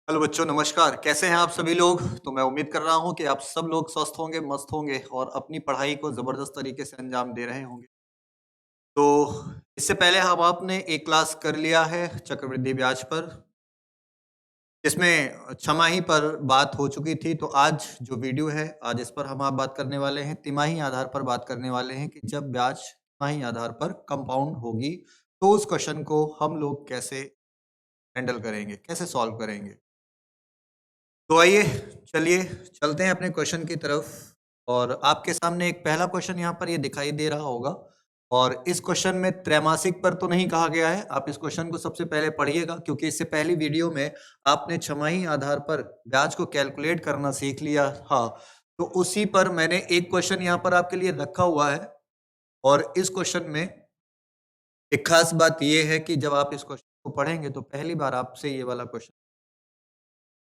Hello बच्चों, नमस्कार। कैसे हैं आप सभी लोग? तो मैं उम्मीद कर रहा हूं कि आप सब लोग स्वस्थ होंगे, मस्त होंगे और अपनी पढ़ाई को ज़बरदस्त तरीके से अंजाम दे रहे होंगे। तो इससे पहले हम आपने एक क्लास कर लिया है चक्रवृद्धि ब्याज पर, इसमें छमाही पर बात हो चुकी थी। तो आज जो वीडियो है, आज इस पर हम आप बात करने वाले हैं, तिमाही आधार पर बात करने वाले हैं कि जब ब्याज तिमाही आधार पर कंपाउंड होगी, तो उस क्वेश्चन को हम लोग कैसे हैंडल करेंगे, कैसे सॉल्व करेंगे। तो आइए, चलिए चलते हैं अपने क्वेश्चन की तरफ। और आपके सामने एक पहला क्वेश्चन यहाँ पर ये दिखाई दे रहा होगा। और इस क्वेश्चन में त्रैमासिक पर तो नहीं कहा गया है। आप इस क्वेश्चन को सबसे पहले पढ़िएगा, क्योंकि इससे पहली वीडियो में आपने छमाही आधार पर ब्याज को कैलकुलेट करना सीख लिया था। तो उसी पर मैंने एक क्वेश्चन यहाँ पर आपके लिए रखा हुआ है। और इस क्वेश्चन में एक खास बात यह है कि जब आप इस क्वेश्चन को पढ़ेंगे तो पहली बार आपसे ये वाला क्वेश्चन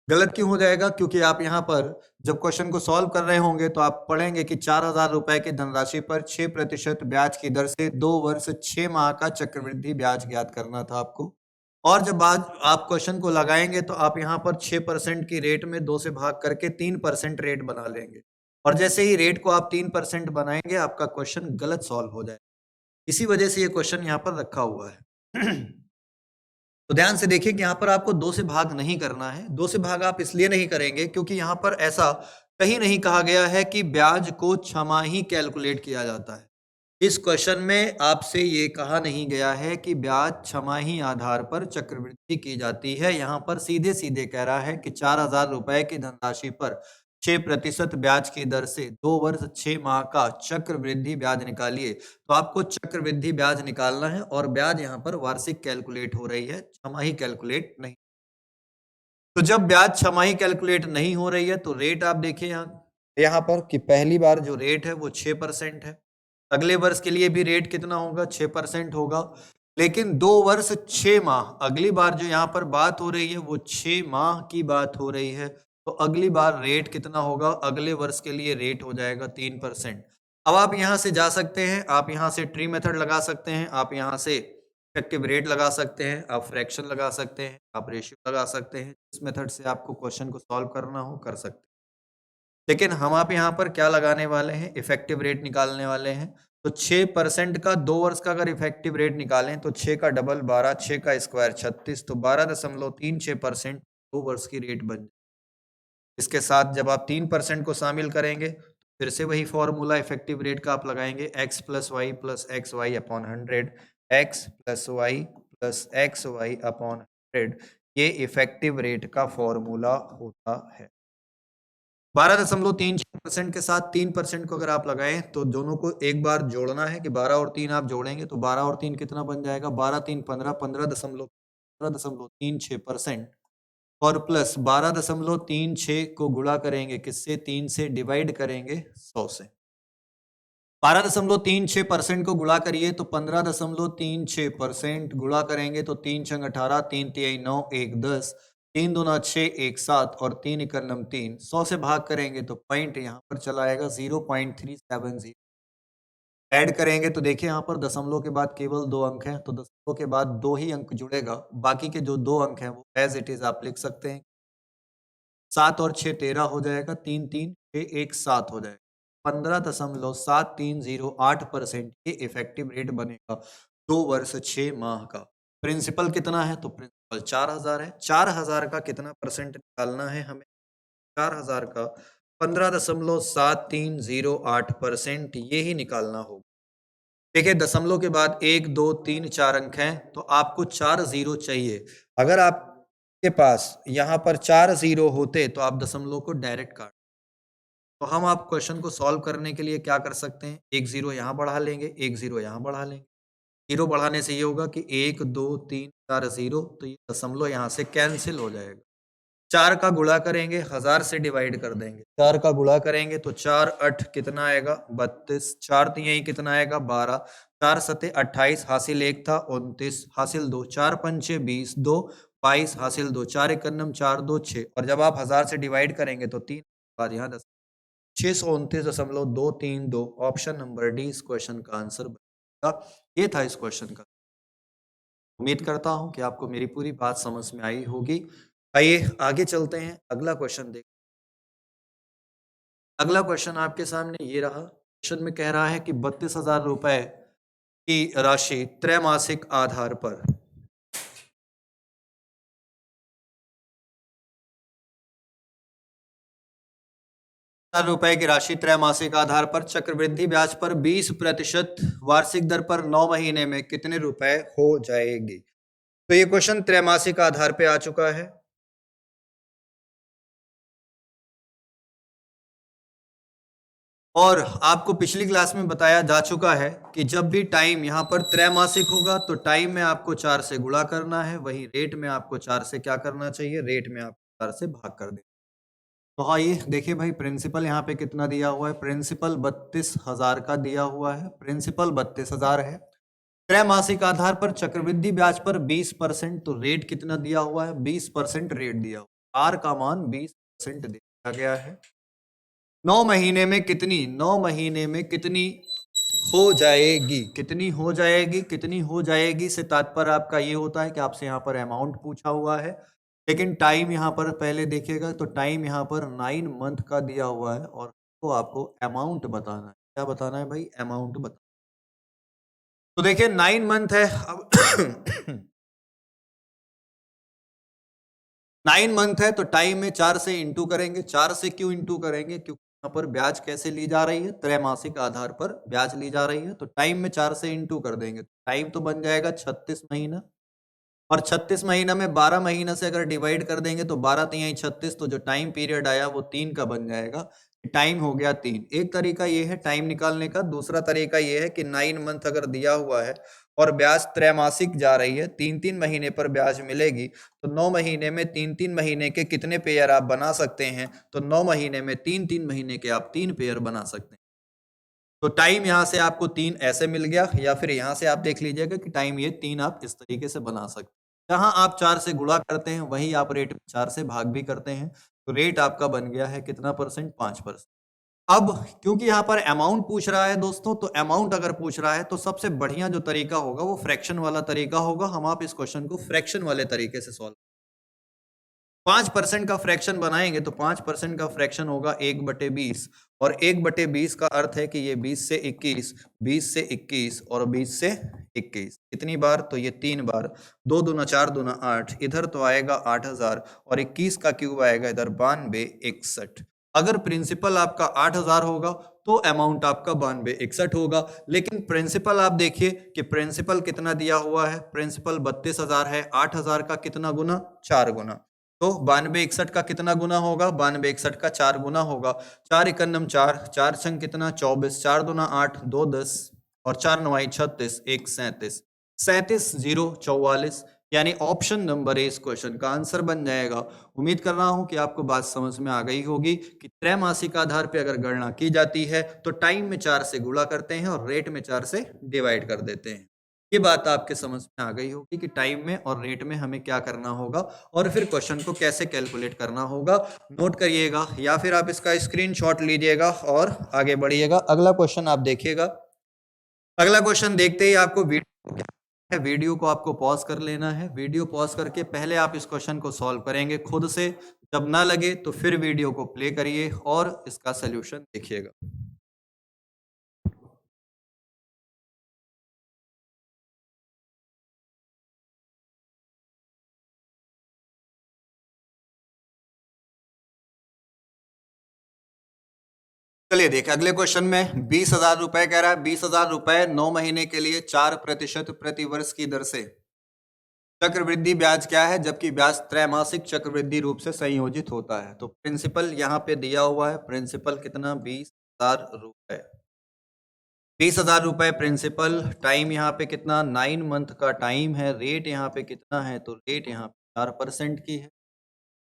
गलत क्यों हो जाएगा, क्योंकि आप यहाँ पर जब क्वेश्चन को सॉल्व कर रहे होंगे तो आप पढ़ेंगे कि 4,000 रुपए की धनराशि पर 6% ब्याज की दर से 2 वर्ष 6 माह का चक्रवृद्धि ब्याज ज्ञात करना था आपको। और जब आज आप क्वेश्चन को लगाएंगे तो आप यहाँ पर 6% की रेट में 2 से भाग करके 3% रेट बना लेंगे। और जैसे ही रेट को आप 3% बनाएंगे, आपका क्वेश्चन गलत सॉल्व हो जाएगा। इसी वजह से ये क्वेश्चन यहाँ पर रखा हुआ है। तो ध्यान से देखिए कि यहाँ पर आपको 2 से भाग नहीं करना है। 2 से भाग आप इसलिए नहीं करेंगे क्योंकि यहाँ पर ऐसा कहीं नहीं कहा गया है कि ब्याज को छमाही कैलकुलेट किया जाता है। इस क्वेश्चन में आपसे ये कहा नहीं गया है कि ब्याज छमाही आधार पर चक्रवृद्धि की जाती है। यहाँ पर सीधे सीधे कह रहा है कि 4,000 रुपए की धनराशि पर 6% ब्याज की दर से 2 वर्ष 6 माह का चक्रवृद्धि ब्याज निकालिए। तो आपको चक्रवृद्धि ब्याज निकालना है और ब्याज यहाँ पर वार्षिक कैलकुलेट हो रही है, छमाही कैलकुलेट नहीं। तो जब ब्याज छमाही कैलकुलेट नहीं हो रही है तो रेट आप देखिए यहाँ पर कि पहली बार जो रेट है वो 6% है। अगले वर्ष के लिए भी रेट कितना होगा? 6% होगा। लेकिन 2 वर्ष 6 माह, अगली बार जो यहाँ पर बात हो रही है वो 6 माह की बात हो रही है। तो अगली बार रेट कितना होगा? अगले वर्ष के लिए रेट हो जाएगा 3%। अब आप यहाँ से जा सकते हैं, आप यहाँ से ट्री मेथड लगा सकते हैं, आप यहाँ से इफेक्टिव रेट लगा सकते हैं, आप फ्रैक्शन लगा सकते हैं, आप रेशियो लगा सकते हैं। इस मेथड से आपको क्वेश्चन को सॉल्व करना हो कर सकते हैं। लेकिन हम आप यहाँ पर क्या लगाने वाले हैं? इफेक्टिव रेट निकालने वाले हैं। तो 6% का 2 वर्ष का अगर इफेक्टिव रेट निकालें तो 6 का डबल 12, 6 का स्क्वायर 36, तो 12.36% 2 वर्ष की रेट बन जाए। इसके साथ जब आप 3% को शामिल करेंगे, फिर से वही फॉर्मूला इफेक्टिव रेट का आप लगाएंगे, x plus y plus x y upon 100, x plus y plus x y upon 100, ये इफेक्टिव रेट का फॉर्मूला होता है। 12.36% के साथ 3% को अगर आप लगाएं तो दोनों को एक बार जोड़ना है कि 12 और 3 आप जोड़ेंगे तो 12 और 3 कितना बन जाएगा? 12 3 15, 15.36% और प्लस 12.36 को गुणा करेंगे किससे? 3 से डिवाइड करेंगे 100 से। 12.36% को गुणा करिए तो 15.36% गुणा करेंगे तो 3 छंग 18, 3 तिहाई 9, 1 10, 3 दूना 6, 1 7 और 3 इकन्नम 3। 100 से भाग करेंगे तो पॉइंट यहाँ पर चला आएगा 0.370। ऐड करेंगे तो देखिए यहाँ पर दशमलव के बाद केवल 2 अंक हैं, तो दशमलव के बाद 2 ही अंक जुड़ेगा। बाकी के जो 2 अंक हैं वो एज इट इज आप लिख सकते हैं। 7 और 6 13 हो जाएगा, 3 3 6 1 7 हो जाएगा। 15.7308% ये इफेक्टिव रेट बनेगा 2 वर्ष 6 माह का। प्रिंसिपल कितना है? तो प्रिंसिपल 4,000 है। 4,000 का कितना परसेंट निकालना है हमें? 4,000 का 15.7308% ये ही निकालना होगा। देखिए दशमलव के बाद 1 2 3 4 अंक हैं, तो आपको 4 जीरो चाहिए। अगर आपके पास यहाँ पर 4 जीरो होते तो आप दशमलव को डायरेक्ट काट। तो हम आप क्वेश्चन को सॉल्व करने के लिए क्या कर सकते हैं? एक जीरो यहाँ बढ़ा लेंगे, एक जीरो यहाँ बढ़ा लेंगे। जीरो बढ़ाने से ये होगा कि 1 2 3 4 जीरो, तो ये दशमलव यहाँ से कैंसिल हो जाएगा। 4 का गुणा करेंगे, 1000 से डिवाइड कर देंगे। 4 का गुणा करेंगे तो 4 8 कितना आएगा? 32। 4 यही कितना आएगा? 12। 4 सते 28, हासिल 1 था 29, हासिल 2, 4 पंचे 20, 2 22, हासिल 2, 4 इकन्नम 4 2 6। और जब आप 1000 से डिवाइड करेंगे तो 3 बाद यहाँ 10, 629.232। ऑप्शन नंबर डी इस क्वेश्चन का आंसर बनेगा। ये था इस क्वेश्चन का। उम्मीद करता हूं कि आपको मेरी पूरी बात समझ में आई होगी। आइए आगे चलते हैं, अगला क्वेश्चन देख। अगला क्वेश्चन आपके सामने ये रहा। क्वेश्चन में कह रहा है कि 32,000 रुपए की राशि त्रैमासिक आधार पर 1,000 रुपए की राशि त्रैमासिक आधार पर चक्रवृद्धि ब्याज पर 20% वार्षिक दर पर 9 महीने में कितने रुपए हो जाएगी। तो ये क्वेश्चन त्रैमासिक आधार पे आ चुका है। और आपको पिछली क्लास में बताया जा चुका है कि जब भी टाइम यहाँ पर त्रैमासिक होगा तो टाइम में आपको 4 से गुणा करना है, वही रेट में आपको 4 से क्या करना चाहिए, रेट में आपको 4 से भाग कर देना। तो हाँ, ये देखिए भाई, प्रिंसिपल यहाँ पे कितना दिया हुआ है, प्रिंसिपल 32,000 का दिया हुआ है, प्रिंसिपल 32,000 है। त्रैमासिक आधार पर चक्रवृद्धि ब्याज पर 20%, तो रेट कितना दिया हुआ है, 20% रेट दिया हुआ है। आर का मान 20% दिया गया है। 9 महीने में कितनी, 9 महीने में कितनी हो जाएगी, कितनी हो जाएगी, कितनी हो जाएगी से तात्पर्य आपका ये होता है कि आपसे यहाँ पर अमाउंट पूछा हुआ है, लेकिन टाइम यहाँ पर पहले देखिएगा तो टाइम यहाँ पर 9 मंथ का दिया हुआ है और तो आपको अमाउंट बताना है। क्या बताना है भाई, अमाउंट बताना। तो देखिए 9 मंथ है, अब 9 मंथ है तो टाइम में 4 से इंटू करेंगे। 4 से क्यों इंटू करेंगे, क्योंकि यहाँ पर ब्याज कैसे ली जा रही है, त्रैमासिक आधार पर ब्याज ली जा रही है, तो टाइम में 4 से इंटू कर देंगे। टाइम तो बन जाएगा 36 महीना, और 36 महीना में 12 महीना से अगर डिवाइड कर देंगे तो 12 तिहाई 36, तो जो टाइम पीरियड आया वो 3 का बन जाएगा। टाइम हो गया 3। एक तरीका ये है टाइम निकालने का, दूसरा तरीका ये है कि 9 मंथ अगर दिया हुआ है और ब्याज त्रैमासिक जा रही है, 3-3 महीने पर ब्याज मिलेगी, तो 9 महीने में 3-3 महीने के कितने पेयर आप बना सकते हैं, तो 9 महीने में 3-3 महीने के आप 3 पेयर बना सकते हैं। तो टाइम यहाँ से आपको 3 ऐसे मिल गया, या फिर यहाँ से आप देख लीजिएगा कि टाइम ये 3 आप इस तरीके से बना सकते हैं। जहां आप 4 से गुणा करते हैं वही आप रेट 4 से भाग भी करते हैं, तो रेट आपका बन गया है कितना परसेंट, 5%। अब क्योंकि यहाँ पर अमाउंट पूछ रहा है दोस्तों, तो अमाउंट अगर पूछ रहा है तो सबसे बढ़िया जो तरीका होगा वो फ्रैक्शन वाला तरीका होगा। हम आप इस क्वेश्चन को फ्रैक्शन वाले तरीके से सॉल्व, 5% का फ्रैक्शन बनाएंगे तो 5% का फ्रैक्शन होगा 1/20, और 1/20 का अर्थ है कि ये 20 से 21, 20 से 21 और 20 से 21 कितनी बार, तो ये 3 बार। 2 दूना 4 दूना 8, इधर तो आएगा 8,000, और 21 का क्यूब आएगा इधर 9261। अगर प्रिंसिपल आपका 8,000 होगा तो अमाउंट आपका 9261 होगा। लेकिन प्रिंसिपल आप देखिए कि प्रिंसिपल कितना दिया हुआ है, प्रिंसिपल 32,000 है, 8,000 का कितना गुना, 4 गुना, तो 9261 का कितना गुना होगा, 9261 का 4 गुना होगा। 4 एकम 4, 4 छंग कितना 24, 4 दूना 8, 2 10, और 4 नवाई 36, 1 37, 37 0 44, यानी ऑप्शन नंबर ए इस क्वेश्चन का आंसर बन जाएगा। उम्मीद कर रहा हूं कि आपको बात समझ में आ गई होगी कि त्रैमासिक आधार पर अगर गणना की जाती है तो टाइम में 4 से गुणा करते हैं और रेट में 4 से डिवाइड कर देते हैं। ये बात आपके समझ में आ गई होगी कि टाइम में और रेट में हमें क्या करना होगा और फिर क्वेश्चन को कैसे कैलकुलेट करना होगा। नोट करिएगा या फिर आप इसका स्क्रीनशॉट लीजिएगा और आगे बढ़िएगा। अगला क्वेश्चन आप देखिएगा। अगला क्वेश्चन देखते ही आपको वीडियो को आपको पॉज कर लेना है। वीडियो पॉज करके पहले आप इस क्वेश्चन को सॉल्व करेंगे खुद से, जब ना लगे तो फिर वीडियो को प्ले करिए और इसका सोल्यूशन देखिएगा। चलिए देखिए, अगले क्वेश्चन में 20,000 रुपए कह रहा है। 20,000 रुपए 9 महीने के लिए 4% प्रति वर्ष की दर से चक्रवृद्धि ब्याज क्या है, जबकि ब्याज त्रैमासिक चक्रवृद्धि रूप से संयोजित होता है। तो प्रिंसिपल यहाँ पे दिया हुआ है, प्रिंसिपल कितना, 20,000 रुपए, 20,000 रुपए प्रिंसिपल। टाइम यहाँ पे कितना, 9 मंथ का टाइम है। रेट यहाँ पे कितना है, तो रेट यहाँ पे 4% की है,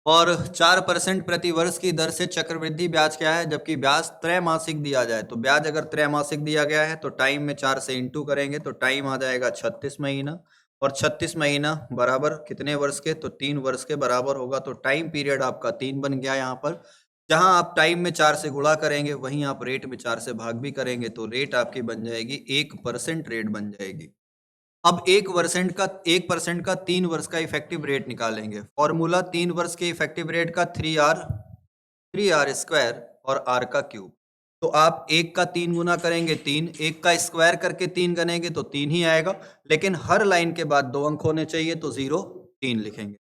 और 4% प्रति वर्ष की दर से चक्रवृद्धि ब्याज क्या है, जबकि ब्याज त्रैमासिक दिया जाए। तो ब्याज अगर त्रैमासिक दिया गया है तो टाइम में 4 से इंटू करेंगे तो टाइम आ जाएगा 36 महीना, और 36 महीना बराबर कितने वर्ष के, तो 3 वर्ष के बराबर होगा। तो टाइम पीरियड आपका 3 बन गया यहाँ पर। जहां आप टाइम में 4 से गुणा करेंगे वहीं आप रेट में 4 से भाग भी करेंगे, तो रेट आपकी बन जाएगी 1% रेट बन जाएगी। अब 1% का 3 वर्ष का इफेक्टिव रेट निकालेंगे। फॉर्मूला 3 वर्ष के इफेक्टिव रेट का 3r स्क्वायर और r का क्यूब। तो आप 1 का 3 गुना करेंगे 3, 1 का स्क्वायर करके 3 गनेंगे तो 3 ही आएगा, लेकिन हर लाइन के बाद 2 अंक होने चाहिए तो 0 3 लिखेंगे।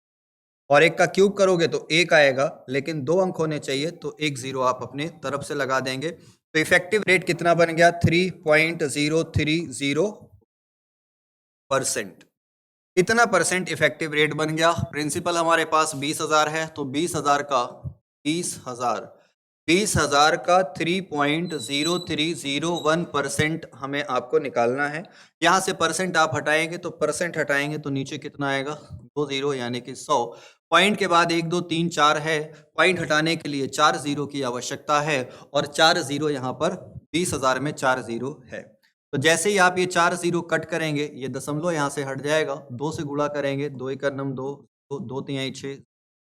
और 1 का क्यूब करोगे तो 1 आएगा, लेकिन 2 अंक होने चाहिए तो 1 0 आप अपने तरफ से लगा देंगे। तो इफेक्टिव रेट कितना बन गया? 3.030%। इतना परसेंट इफेक्टिव रेट बन गया। प्रिंसिपल हमारे पास 20,000 है, तो 20,000 का 3.0301% हमें आपको निकालना है। यहाँ से परसेंट आप हटाएंगे तो नीचे कितना आएगा? 2 0 यानी कि 100। पॉइंट के बाद 1 2 3 4 है, पॉइंट हटाने के लिए 4 0 की आवश्यकता है, और 4 0 यहाँ पर 20,000 में 4 0 है। तो जैसे ही आप ये 4 0 कट करेंगे, ये दशमलव यहाँ से हट जाएगा, 2 से गुणा करेंगे, 2 1 9 2, 2 3 6,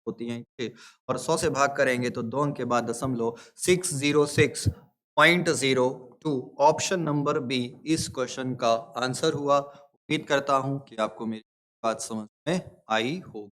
2 3 6, और 100 से भाग करेंगे तो 2 अंक के बाद दशमलव 606.02। ऑप्शन नंबर बी इस क्वेश्चन का आंसर हुआ। उम्मीद करता हूं कि आपको मेरी बात समझ में आई होगी।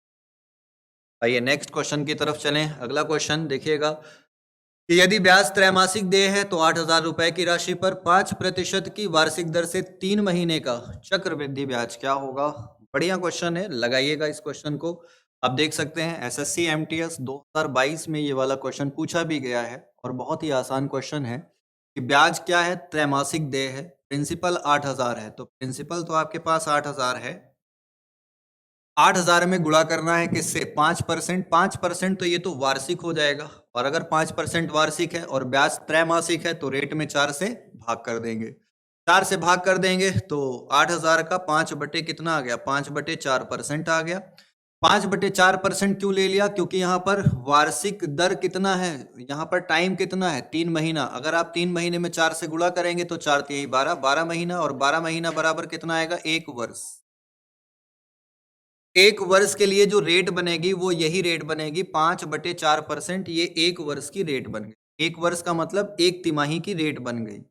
आइए नेक्स्ट क्वेश्चन की तरफ चलें। अगला क्वेश्चन देखिएगा कि यदि ब्याज त्रैमासिक देय है तो 8,000 रुपए की राशि पर 5% की वार्षिक दर से 3 महीने का चक्रवृद्धि ब्याज क्या होगा? बढ़िया क्वेश्चन है, लगाइएगा इस क्वेश्चन को। आप देख सकते हैं एसएससी एमटीएस 2022 में ये वाला क्वेश्चन पूछा भी गया है, और बहुत ही आसान क्वेश्चन है कि ब्याज क्या है? त्रैमासिक देय है, प्रिंसिपल 8,000 है, तो प्रिंसिपल तो आपके पास 8,000 है, 8,000 में गुणा करना है किससे? 5%। 5% तो ये तो वार्षिक हो जाएगा, और अगर 5% वार्षिक है और ब्याज त्रैमासिक है तो रेट में 4 से भाग कर देंगे। 4 से भाग कर देंगे तो 8,000 का 5 बटे कितना आ गया? 5 बटे 4% आ गया। 5 बटे 4% क्यों ले लिया? क्योंकि यहाँ पर वार्षिक दर कितना है, यहाँ पर टाइम कितना है? 3 महीना। अगर आप 3 महीने में 4 से गुणा करेंगे तो 4 3 12, 12 महीना, और 12 महीना बराबर कितना आएगा? 1 वर्ष। 1 वर्ष के लिए जो रेट बनेगी वो यही रेट बनेगी, 5 बटे 4%। ये 1 वर्ष की रेट बन गई। 1 वर्ष का मतलब 1 तिमाही की रेट बन गई।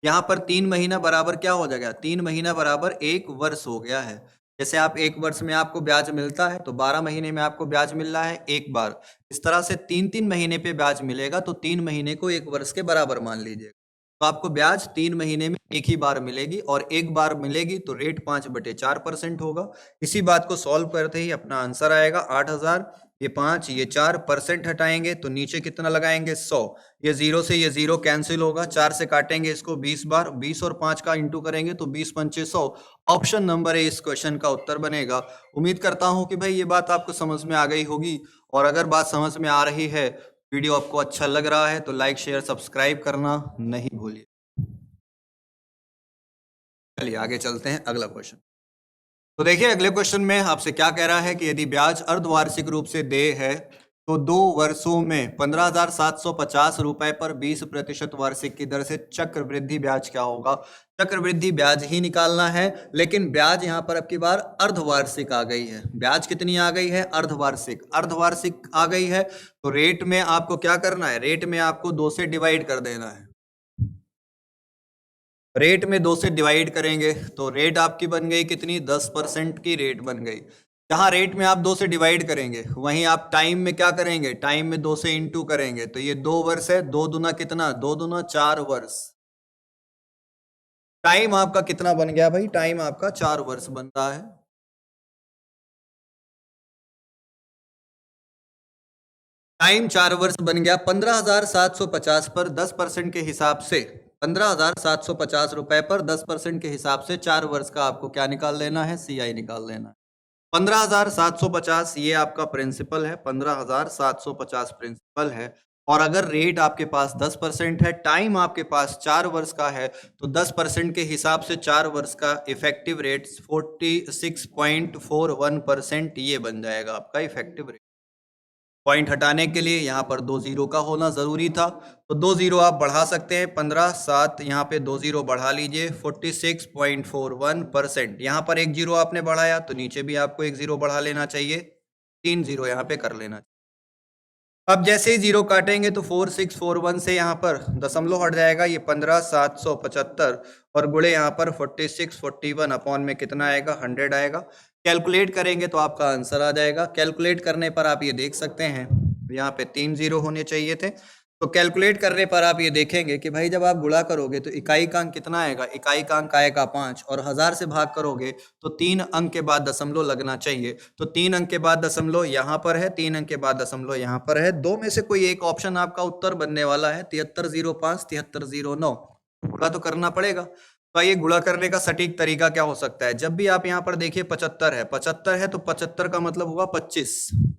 यहाँ पर 3 महीना बराबर क्या हो जाएगा? 3 महीना बराबर 1 वर्ष हो गया है। जैसे आप 1 वर्ष में आपको ब्याज मिलता है तो 12 महीने में आपको ब्याज मिल रहा है एक बार। इस तरह से 3-3 महीने पे ब्याज मिलेगा, तो 3 महीने को 1 वर्ष के बराबर मान लीजिएगा। तो आपको ब्याज 3 महीने में एक ही बार मिलेगी, और एक बार मिलेगी तो रेट 5 बटे 4% होगा। इसी बात को सॉल्व करते ही अपना आंसर आएगा 8,000। ये 5 ये 4% हटाएंगे तो नीचे कितना लगाएंगे? 100। ये 0 से ये 0 कैंसिल होगा, 4 से काटेंगे इसको 20 बार, 20 और 5 का इंटू करेंगे तो 20 पंचे 100। ऑप्शन नंबर ए इस क्वेश्चन का उत्तर बनेगा। उम्मीद करता हूं कि भाई ये बात आपको समझ में आ गई होगी, और अगर बात समझ में आ रही है, वीडियो आपको अच्छा लग रहा है, तो लाइक शेयर सब्सक्राइब करना नहीं भूलिए। चलिए आगे चलते हैं अगला क्वेश्चन। तो देखिए अगले क्वेश्चन में आपसे क्या कह रहा है कि यदि ब्याज अर्धवार्षिक रूप से देय है तो 2 वर्षों में 15,750 रुपए पर 20% वार्षिक की दर से चक्रवृद्धि ब्याज क्या होगा? चक्रवृद्धि ब्याज ही निकालना है, लेकिन ब्याज यहाँ पर अब की बार अर्धवार्षिक आ गई है। ब्याज कितनी आ गई है? अर्धवार्षिक। अर्धवार्षिक आ गई है तो रेट में आपको क्या करना है? रेट में आपको 2 से डिवाइड कर देना है। रेट में 2 से डिवाइड करेंगे तो रेट आपकी बन गई कितनी? 10% की रेट बन गई। जहां रेट में आप 2 से डिवाइड करेंगे वहीं आप टाइम में क्या करेंगे? टाइम में 2 से इंटू करेंगे, तो ये 2 वर्ष है, 2 दूना कितना? 2 दूना 4 वर्ष। टाइम आपका कितना बन गया भाई? टाइम आपका 4 वर्ष बन रहा है। टाइम 4 वर्ष बन गया। 15,750 पर 10% के हिसाब से, 15,750 रुपए पर 10% के हिसाब से 4 वर्ष का आपको क्या निकाल लेना है? CI निकाल लेना है। 15,750 ये आपका प्रिंसिपल है, 15,750 प्रिंसिपल है, और अगर रेट आपके पास 10% है, टाइम आपके पास 4 वर्ष का है, तो 10% के हिसाब से 4 वर्ष का इफेक्टिव रेट 46.41% ये बन जाएगा आपका इफेक्टिव रेट। पॉइंट हटाने के लिए यहाँ पर 2 0 का होना जरूरी था, तो 2 0 आप बढ़ा सकते हैं। 15 7 यहाँ पे 2 0 बढ़ा लीजिए, 46.41%। यहाँ पर 1 0 आपने बढ़ाया तो नीचे भी आपको 1 0 बढ़ा लेना चाहिए, 3 0 यहाँ पे कर लेना चाहिए। अब जैसे ही जीरो काटेंगे तो 4641 से यहाँ पर दशमलव हट जाएगा, ये 15775 और गुणे यहाँ पर 4641 अपॉन में कितना आएगा, 100 आएगा। कैलकुलेट करेंगे तो आपका आंसर आ जाएगा। कैलकुलेट करने पर आप ये देख सकते हैं यहाँ पे 3 जीरो होने चाहिए थे। तो कैलकुलेट करने पर आप ये देखेंगे कि भाई जब आप गुणा करोगे तो इकाई का अंक कितना आएगा, इकाई का अंक आएगा 5 और 1000 से भाग करोगे तो 3 अंक के बाद दशमलव लगना चाहिए। तो 3 अंक के बाद दशमलव यहाँ पर है, 3 अंक के बाद दशमलव यहाँ पर है। दो में से कोई एक ऑप्शन आपका उत्तर बनने वाला है, 7305 7309। गुणा तो करना पड़ेगा। तो ये गुणा करने का सटीक तरीका क्या हो सकता है, जब भी आप यहाँ पर देखिए 75 है तो 75 का मतलब होगा 25,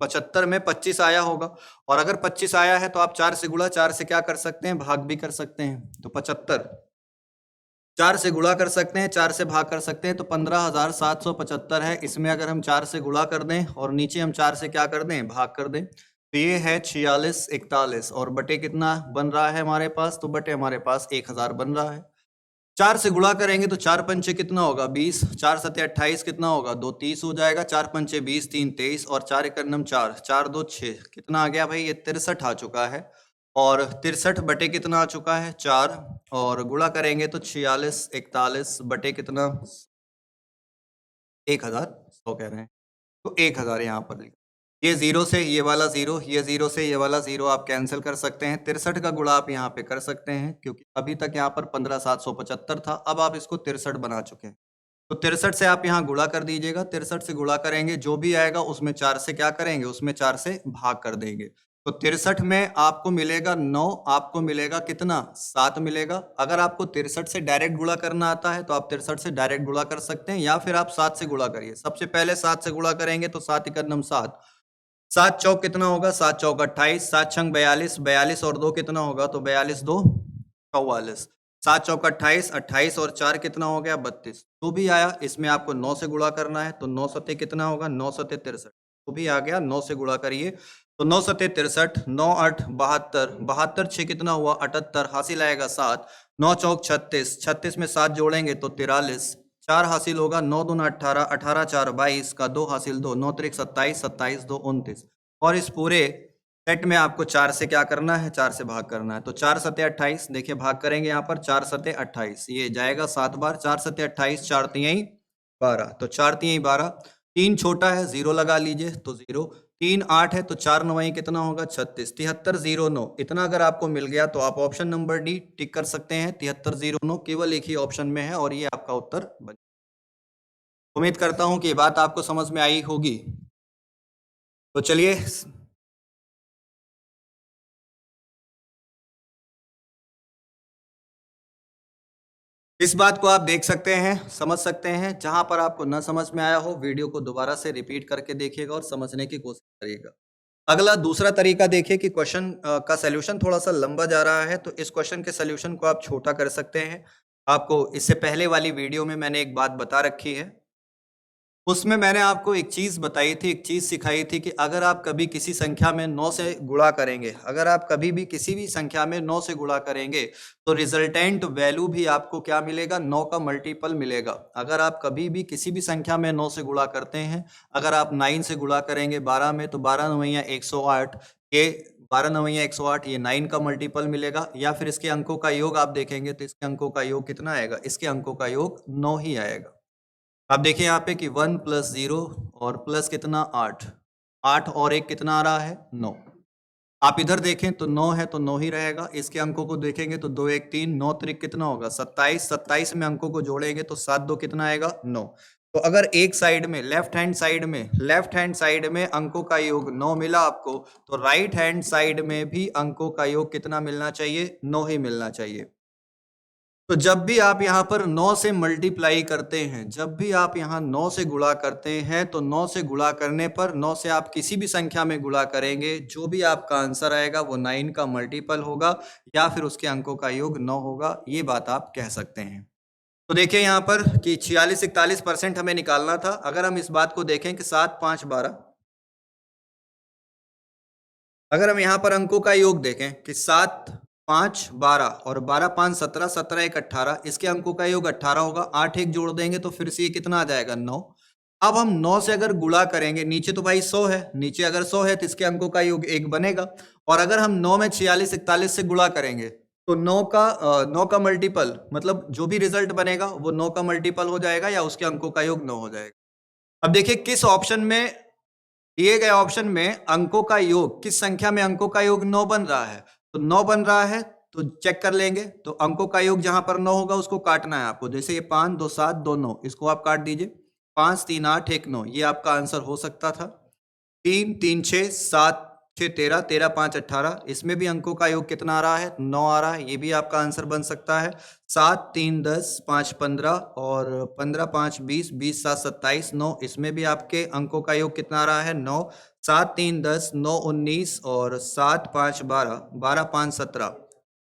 75 में 25 आया होगा और अगर 25 आया है तो आप 4 से गुणा, 4 से क्या कर सकते हैं, भाग भी कर सकते हैं। तो 75 4 से गुणा कर सकते हैं, 4 से भाग कर सकते हैं, तो 15775 है। इसमें अगर हम 4 से गुणा कर दें और नीचे हम 4 से क्या कर दें, भाग कर दें, तो ये है 4641 और बटे कितना बन रहा है हमारे पास, तो बटे हमारे पास 1000 बन रहा है। 4 से गुणा करेंगे तो 4 पंचे कितना होगा 20, 4 सत्ते 28 कितना होगा 2 30 हो जाएगा, 4 पंचे 20, 3 23 और 4 एकम 4, 4 2 6 कितना आ गया भाई, ये 63 आ चुका है। और 63 बटे कितना आ चुका है 4 और गुणा करेंगे तो 4641 बटे कितना 1100 कह रहे हैं, तो 1000 यहाँ पर लिखा। ये जीरो से ये वाला जीरो, ये जीरो से ये वाला जीरो आप कैंसिल कर सकते हैं। 63 का गुणा आप यहाँ पे कर सकते हैं क्योंकि अभी तक यहाँ पर 15775 था, अब आप इसको 63 बना चुके हैं। तो 63 से आप यहाँ गुणा कर दीजिएगा, 63 से गुणा करेंगे जो भी आएगा उसमें 4 से क्या करेंगे, उसमें 4 से भाग कर देंगे। तो 63 में आपको मिलेगा 9, आपको मिलेगा कितना 7 मिलेगा। अगर आपको 63 से डायरेक्ट गुणा करना आता है तो आप 63 से डायरेक्ट गुणा कर सकते हैं या फिर आप 7 से गुणा करिए। सबसे पहले 7 से गुणा करेंगे तो 7 एकम 7, 7 चौक कितना होगा, 7 चौक 28, 7 छंग 42, 42 और 2 कितना होगा, तो 42 2 44, 7 चौक 28, 28 और 4 कितना हो गया 32। तो भी आया, इसमें आपको 9 से गुणा करना है तो 9 सत्ते कितना होगा 9 सत्ते 63, तो भी आ गया, 9 से गुणा करिए तो 9 सत्ते 63, 9 8 72, 72 6 कितना हुआ 78, हासिल आएगा 7, 9 चौक 36, 36 में 7 जोड़ेंगे तो 43, 4 हासिल होगा, 9 दूना 18, 18 4 22 का 2 हासिल 2, 9 त्रिक 27, 27 2 29 और इस पूरे सेट में आपको 4 से क्या करना है, 4 से भाग करना है। तो 4 सत्ते 28, देखिए भाग करेंगे यहाँ पर 4 सत्ते 28, ये जाएगा 7 बार, 4 सत्ते 28, 4 तिहाई 12, तो 4 तिहाई 12, 3 छोटा है 0 लगा लीजिए तो 0, 3 8 है तो 4 9 कितना होगा 36, 7309। इतना अगर आपको मिल गया तो आप ऑप्शन नंबर डी टिक कर सकते हैं, 7309 केवल एक ही ऑप्शन में है और ये आपका उत्तर बन। उम्मीद करता हूं कि ये बात आपको समझ में आई होगी। तो चलिए इस बात को आप देख सकते हैं, समझ सकते हैं। जहां पर आपको न समझ में आया हो वीडियो को दोबारा से रिपीट करके देखिएगा और समझने की कोशिश करिएगा। अगला दूसरा तरीका देखिए कि क्वेश्चन का सलूशन थोड़ा सा लंबा जा रहा है तो इस क्वेश्चन के सलूशन को आप छोटा कर सकते हैं। आपको इससे पहले वाली वीडियो में मैंने एक बात बता रखी है, उसमें मैंने आपको एक चीज़ बताई थी, एक चीज़ सिखाई थी कि अगर आप कभी किसी संख्या में 9 से गुणा करेंगे, अगर आप कभी भी किसी भी संख्या में 9 से गुणा करेंगे तो रिजल्टेंट वैल्यू भी आपको क्या मिलेगा, 9 का मल्टीपल मिलेगा। अगर आप कभी भी किसी भी संख्या में 9 से गुणा करते हैं, अगर आप 9 से गुणा करेंगे 12 में तो 12 9 108, ये 12 9 108 ये 9 का मल्टीपल मिलेगा। या फिर इसके अंकों का योग आप देखेंगे तो इसके अंकों का योग कितना आएगा, इसके अंकों का योग 9 ही आएगा। अब देखिए यहाँ पे कि 1 + 0 और प्लस कितना 8, 8 और 1 कितना आ रहा है 9। आप इधर देखें तो 9 है तो 9 ही रहेगा। इसके अंकों को देखेंगे तो 2 1 3, 9 त्रिक कितना होगा 27, 27 में अंकों को जोड़ेंगे तो 7 2 कितना आएगा 9। तो अगर एक साइड में लेफ्ट हैंड साइड में अंकों का योग 9 मिला आपको तो राइट हैंड साइड में भी अंकों का योग कितना मिलना चाहिए, 9 ही मिलना चाहिए। तो जब भी आप यहाँ पर 9 से मल्टीप्लाई करते हैं, जब भी आप यहाँ 9 से गुणा करते हैं तो 9 से गुणा करने पर 9 से आप किसी भी संख्या में गुणा करेंगे, जो भी आपका आंसर आएगा वो 9 का मल्टीपल होगा या फिर उसके अंकों का योग 9 होगा। ये बात आप कह सकते हैं। तो देखिए यहाँ पर कि 46-41% हमें निकालना था। अगर हम इस बात को देखें कि 7 5 12, अगर हम यहाँ पर अंकों का योग देखें कि 7 5 12 और 12 5 17, 17 1 18, इसके अंकों का योग 18 होगा। 8 1 जोड़ देंगे तो फिर से ये कितना आ जाएगा 9। अब हम 9 से अगर गुणा करेंगे, नीचे तो भाई 100 है, नीचे अगर 100 है तो इसके अंकों का योग 1 बनेगा। और अगर हम 9 में 46 41 से गुणा करेंगे तो 9 का मल्टीपल, मतलब जो भी रिजल्ट बनेगा वो 9 का मल्टीपल हो जाएगा या उसके अंकों का योग 9 हो जाएगा। अब देखिए किस ऑप्शन में, दिए गए ऑप्शन में अंकों का योग, किस संख्या में अंकों का योग 9 बन रहा है, तो 9 बन रहा है तो चेक कर लेंगे। तो अंकों का योग जहां पर 9 होगा उसको काटना है आपको, जैसे ये 5 2 7 2 9, इसको आप काट दीजिए। 5 3 8 1 9, ये आपका आंसर हो सकता था। 3 3 6 7 6 13 13 5 18, इसमें भी अंकों का योग कितना आ रहा है, 9 आ रहा है, ये भी आपका आंसर बन सकता है। 7 3 10 5 15 और 15 5 20 20 7 27 9, इसमें भी आपके अंकों का योग कितना आ रहा है, 9। 7 3 10 9 19 और 7 5 12 12 5 17,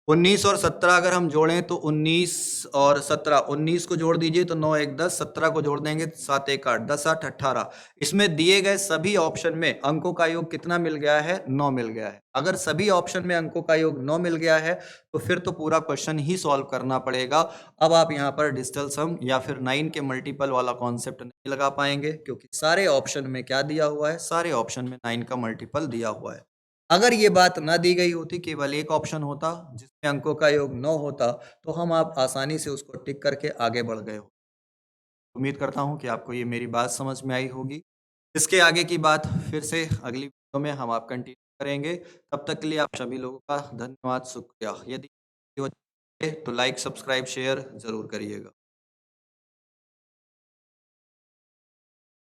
19 और 17 अगर हम जोड़ें तो 19 और 17, 19 को जोड़ दीजिए तो 9 1 10, 17 को जोड़ देंगे 7 1 8, 10 8 18। इसमें दिए गए सभी ऑप्शन में अंकों का योग कितना मिल गया है, 9 मिल गया है। अगर सभी ऑप्शन में अंकों का योग 9 मिल गया है तो फिर तो पूरा क्वेश्चन ही सॉल्व करना पड़ेगा। अब आप यहाँ पर डिजिटल सम या फिर 9 के मल्टीपल वाला कॉन्सेप्ट नहीं लगा पाएंगे, क्योंकि सारे ऑप्शन में क्या दिया हुआ है, सारे ऑप्शन में 9 का मल्टीपल दिया हुआ है। अगर ये बात ना दी गई होती, केवल एक ऑप्शन होता जिसमें अंकों का योग 9 होता, तो हम आप आसानी से उसको टिक करके आगे बढ़ गए हो। उम्मीद करता हूँ कि आपको ये मेरी बात समझ में आई होगी। इसके आगे की बात फिर से अगली वीडियो में हम आप कंटिन्यू करेंगे। तब तक के लिए आप सभी लोगों का धन्यवाद, शुक्रिया। यदि वीडियो अच्छी लगे तो लाइक सब्सक्राइब शेयर ज़रूर करिएगा।